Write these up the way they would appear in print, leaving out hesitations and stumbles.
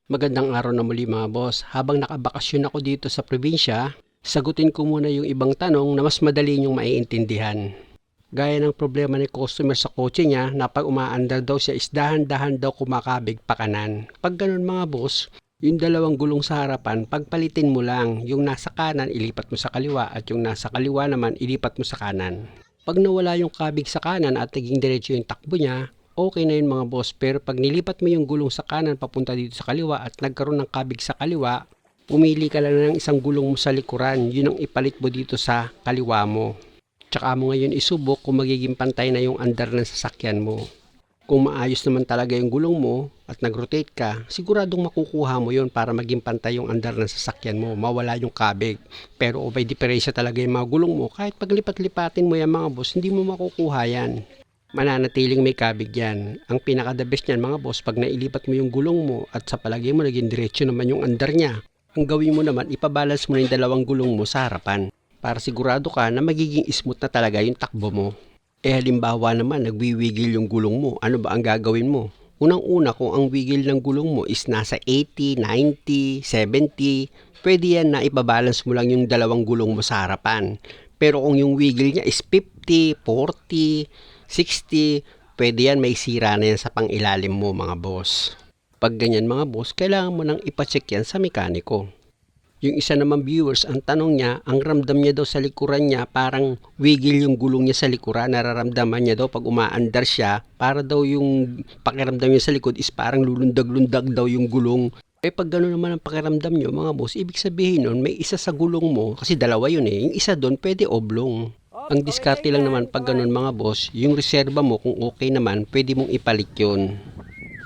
Magandang araw na muli mga boss. Habang nakabakasyon ako dito sa probinsya, sagutin ko muna yung ibang tanong na mas madali niyong maiintindihan. Gaya ng problema ni customer sa kotse niya na pag umaandar daw siya is dahan-dahan daw kumakabig pa kanan. Pag ganun mga boss, yung dalawang gulong sa harapan, pagpalitin mo lang. Yung nasa kanan, ilipat mo sa kaliwa at yung nasa kaliwa naman, ilipat mo sa kanan. Pag nawala yung kabig sa kanan at naging diretso yung takbo niya, okay na yun mga boss. Pero pag nilipat mo yung gulong sa kanan papunta dito sa kaliwa at nagkaroon ng kabig sa kaliwa, pumili ka lang ng isang gulong mo sa likuran. Yun ang ipalit mo dito sa kaliwa mo. Tsaka mo ngayon isubok kung magiging pantay na yung andar ng sasakyan mo. Kung maayos naman talaga yung gulong mo at nag-rotate ka, siguradong makukuha mo yun para maging pantay yung andar ng sasakyan mo, mawala yung kabig. Pero kung may diferensya talaga yung mga gulong mo, kahit paglipat-lipatin mo yan mga boss, hindi mo makukuha yan. Mananatiling may kabig yan. Ang pinaka-the best niyan mga boss, pag nailipat mo yung gulong mo at sa palagay mo naging diretsyo naman yung andar niya, ang gawin mo naman, ipabalance mo na yung dalawang gulong mo sa harapan para sigurado ka na magiging smooth na talaga yung takbo mo. Halimbawa naman, nagwiwigil yung gulong mo, ano ba ang gagawin mo? Unang-una, kung ang wigil ng gulong mo is nasa 80, 90, 70, pwede yan na ipabalance mo lang yung dalawang gulong mo sa harapan. Pero kung yung wigil niya is 50, 40, 60, pwede yan, may sira na yan sa pangilalim mo mga boss. Pag ganyan mga boss, kailangan mo nang ipacheck yan sa mekaniko. Yung isa naman viewers, ang tanong niya, ang ramdam niya daw sa likuran niya, parang wigil yung gulong niya sa likuran, nararamdaman niya daw pag umaandar siya, para daw yung pakiramdam niya sa likod is parang lulundag-lundag daw yung gulong. Pag gano'n naman ang pakiramdam niyo mga boss, ibig sabihin nun, may isa sa gulong mo, kasi dalawa yun yung isa doon pwede oblong. Ang diskarte lang naman pag gano'n mga boss, yung reserba mo kung okay naman, pwede mong ipalit yun.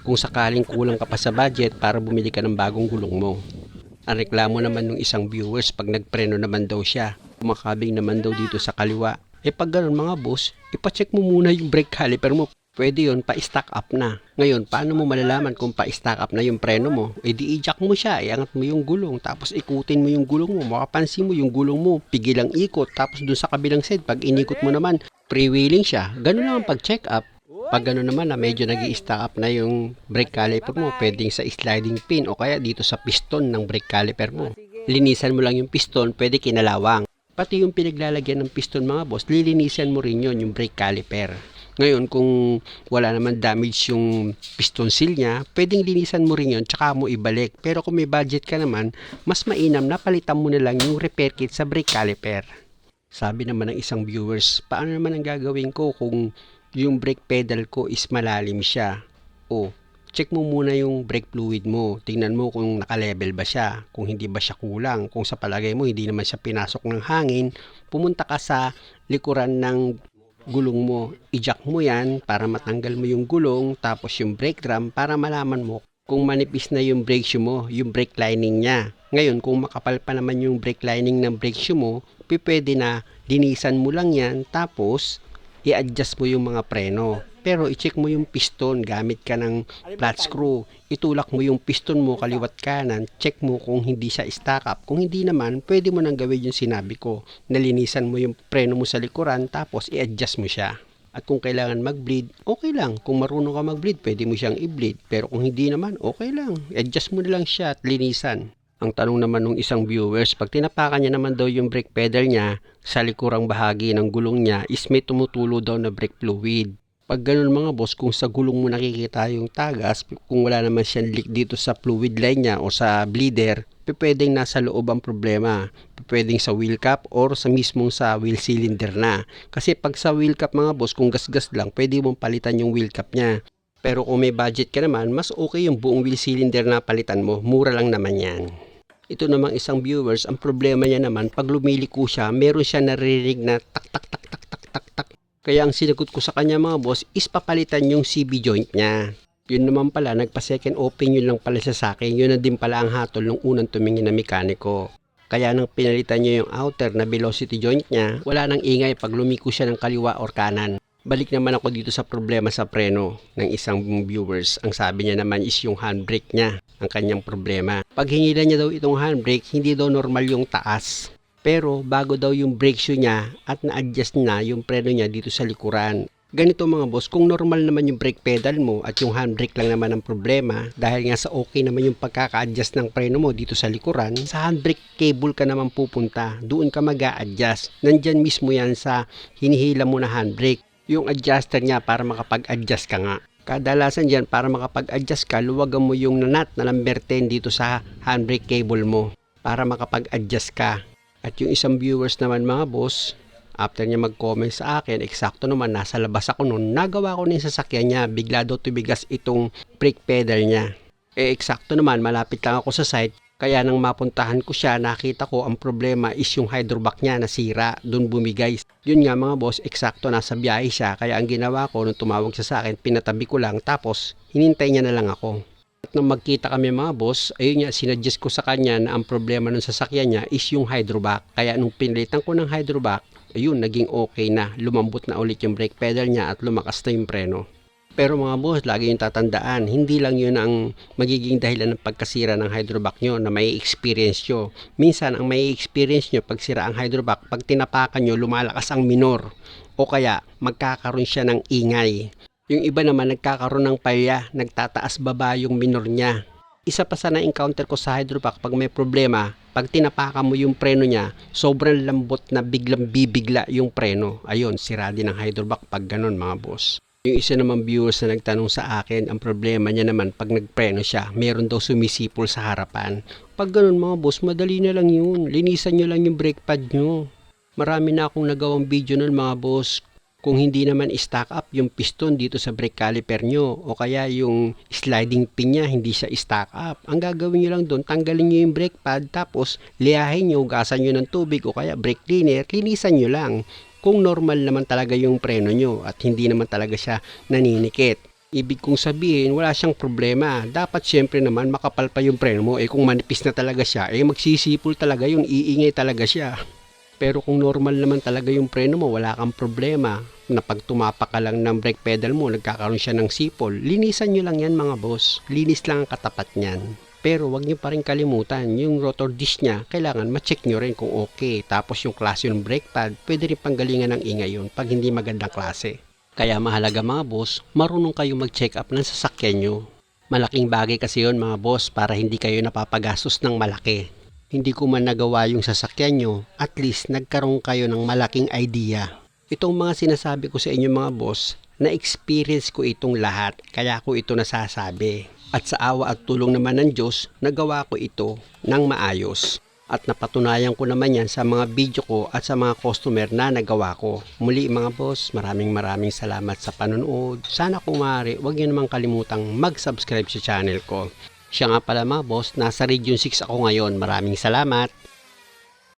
Kung sakaling kulang ka pa sa budget para bumili ka ng bagong gulong mo. Ang reklamo naman ng isang viewers pag nagpreno naman daw siya, kumakabing naman daw dito sa kaliwa. Pag gano'n mga boss, ipacheck mo muna yung brake caliper mo. Pwede yun, pa-stack up na. Ngayon, paano mo malalaman kung pa-stack up na yung preno mo? Di i-jack mo siya, iangat mo yung gulong, tapos ikutin mo yung gulong mo. Makapansin mo yung gulong mo, pigil ang ikot, tapos dun sa kabilang side, pag inikot mo naman, freewheeling siya. Ganun lang ang pag-check up. Pag gano'n naman na medyo nag-i-stack up na yung brake caliper mo, pwedeng sa sliding pin o kaya dito sa piston ng brake caliper mo. Linisan mo lang yung piston, pwede kinalawang. Pati yung pinaglalagyan ng piston mga boss, lilinisan mo rin yun, yung brake caliper. Ngayon, kung wala naman damage yung piston seal niya, pwedeng linisan mo rin yun, tsaka mo ibalik. Pero kung may budget ka naman, mas mainam na palitan mo na lang yung repair kit sa brake caliper. Sabi naman ng isang viewers, paano naman ang gagawin ko kung yung brake pedal ko is malalim siya? Check mo muna yung brake fluid mo. Tingnan mo kung naka-level ba siya, kung hindi ba siya kulang. Kung sa palagay mo hindi naman siya pinasok ng hangin, pumunta ka sa likuran ng gulong mo. I-jack mo yan para matanggal mo yung gulong, tapos yung brake drum para malaman mo kung manipis na yung brake shoe mo, yung brake lining niya. Ngayon, kung makapal pa naman yung brake lining ng brake shoe mo, pwede na linisan mo lang yan, tapos i-adjust mo yung mga preno. Pero i-check mo yung piston gamit ka ng flat screw. Itulak mo yung piston mo kaliwat kanan, check mo kung hindi siya stack up. Kung hindi naman, pwede mo nang gawin yung sinabi ko. Nalinisan mo yung preno mo sa likuran, tapos i-adjust mo siya. At kung kailangan mag-bleed, okay lang. Kung marunong ka mag-bleed, pwede mo siyang i-bleed. Pero kung hindi naman, okay lang. I-adjust mo na lang siya at linisan. Ang tanong naman ng isang viewers, pag tinapakan niya naman daw yung brake pedal niya sa likurang bahagi ng gulong niya is may tumutulo daw na brake fluid. Pag ganun mga boss, kung sa gulong mo nakikita yung tagas, kung wala naman siyang leak dito sa fluid line niya o sa bleeder, pwedeng nasa loob ang problema. Pwedeng sa wheel cap or sa mismong sa wheel cylinder na. Kasi pag sa wheel cap mga boss, kung gas-gas lang, pwede mong palitan yung wheel cap niya. Pero kung may budget ka naman, mas okay yung buong wheel cylinder na palitan mo. Mura lang naman yan. Ito namang isang viewers, ang problema niya naman, pag lumiliko siya, meron siya naririnig na tak tak tak tak tak tak tak. Kaya ang sinagot ko sa kanya mga boss is papalitan yung CB joint niya. Yun naman pala, nagpa-second opinion lang pala siya sa akin. Yun na din pala ang hatol ng unang tumingin na mekaniko. Kaya nang pinalitan niya yung outer na velocity joint niya, wala nang ingay pag lumiko siya ng kaliwa or kanan. Balik naman ako dito sa problema sa preno ng isang viewers. Ang sabi niya naman is yung handbrake niya, ang kanyang problema. Pag hinila niya daw itong handbrake, hindi daw normal yung taas. Pero bago daw yung brake shoe niya at na-adjust na yung preno niya dito sa likuran. Ganito mga boss, kung normal naman yung brake pedal mo at yung handbrake lang naman ang problema, dahil nga sa okay naman yung pagkaka-adjust ng preno mo dito sa likuran, sa handbrake cable ka naman pupunta. Doon ka mag-a-adjust. Nandyan mismo yan sa hinihila mo na handbrake. Yung adjuster niya para makapag-adjust ka nga. Kadalasan dyan, para makapag-adjust ka, luwagan mo yung nut na number 10 dito sa handbrake cable mo para makapag-adjust ka. At yung isang viewers naman mga boss, after niya mag-comment sa akin, eksakto naman, nasa labas ako noon, nagawa ko na yung sasakyan niya, bigla daw tubigas itong brake pedal niya. Eksakto naman, malapit lang ako sa site, kaya nang mapuntahan ko siya, nakita ko ang problema is yung hydrovac niya nasira, doon bumigay. Yun nga mga boss, eksakto nasa biyahe siya, kaya ang ginawa ko nung tumawag siya sa akin, pinatabi ko lang, tapos hinintay niya na lang ako. At nung magkita kami mga boss, ayun nga, sinuggest ko sa kanya na ang problema ng sasakyan niya is yung hydrovac. Kaya nung pinilitan ko ng hydrovac, ayun, naging okay na. Lumambot na ulit yung brake pedal niya at lumakas na yung preno. Pero mga boss, lagi yung tatandaan, hindi lang yun ang magiging dahilan ng pagkasira ng hydrovac nyo na may experience nyo. Minsan, ang may experience nyo pag sira ang hydrovac, pag tinapakan nyo, lumalakas ang minor. O kaya, magkakaroon siya ng ingay. Yung iba naman nagkakaroon ng palya, nagtataas baba yung minor niya. Isa pa sa na-encounter ko sa hydrovac pag may problema, pag tinapakan mo yung preno niya, sobrang lambot na biglang bibigla yung preno. Ayun, sira din ang hydrovac pag ganun mga boss. Yung isa naman viewers na nagtanong sa akin, ang problema niya naman pag nagpreno siya, meron daw sumisipol sa harapan. Pag ganun mga boss, madali na lang yun. Linisan nyo lang yung brake pad nyo. Marami na akong nagawang video nun mga boss. Kung hindi naman i-stack up yung piston dito sa brake caliper nyo o kaya yung sliding pin niya hindi siya i-stack up, ang gagawin nyo lang doon, tanggalin nyo yung brake pad tapos liyahin nyo, gasan nyo ng tubig o kaya brake cleaner, linisan nyo lang. Kung normal naman talaga yung preno nyo at hindi naman talaga siya naninikit. Ibig kong sabihin, wala siyang problema. Dapat syempre naman makapal pa yung preno mo. Kung manipis na talaga siya, magsisipol talaga yun, iingay talaga siya. Pero kung normal naman talaga yung preno mo, wala kang problema na pag tumapak ka lang ng brake pedal mo, nagkakaroon siya ng sipol, linisan nyo lang yan mga boss. Linis lang ang katapat niyan. Pero wag nyo pa rin kalimutan, yung rotor disc niya, kailangan ma-check nyo rin kung okay. Tapos yung klase ng brake pad, pwede rin panggalingan ng ingay yun pag hindi magandang klase. Kaya mahalaga mga boss, marunong kayo mag-check up ng sasakyan nyo. Malaking bagay kasi yun mga boss para hindi kayo napapagastos ng malaki. Hindi ko man nagawa yung sasakyan nyo, at least nagkaroon kayo ng malaking idea. Itong mga sinasabi ko sa inyo mga boss, na-experience ko itong lahat, kaya ko ito nasasabi. At sa awa at tulong naman ng Diyos, nagawa ko ito ng maayos. At napatunayan ko naman yan sa mga video ko at sa mga customer na nagawa ko. Muli mga boss, maraming salamat sa panonood. Sana kung maaari, huwag nyo naman kalimutang mag-subscribe sa channel ko. Siya nga pala mga boss, nasa Region 6 ako ngayon. Maraming salamat.